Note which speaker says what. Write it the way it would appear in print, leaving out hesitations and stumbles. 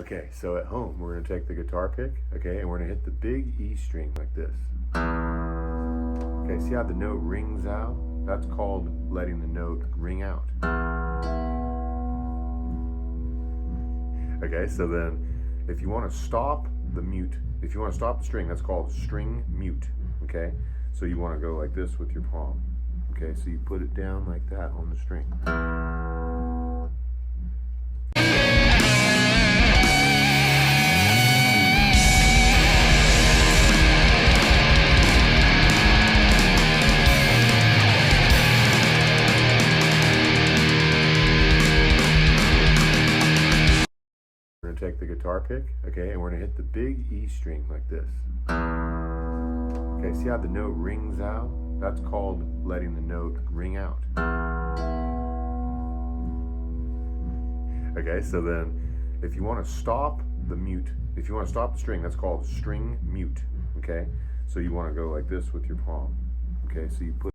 Speaker 1: Okay, so at home, we're gonna take the guitar pick, okay, and we're gonna hit the big E string like this. Okay, see how the note rings out? That's called letting the note ring out. Okay, so then if you wanna stop the mute, if you wanna stop the string, that's called string mute, okay? So you wanna go like this with your palm. Okay, so you put it down like that on the string. We're gonna take the guitar pick, okay, and we're gonna hit the big E string like this. Okay, see how the note rings out? That's called letting the note ring out. Okay, so then if you want to stop the mute, if you want to stop the string, that's called string mute, okay? So you want to go like this with your palm. Okay, so you put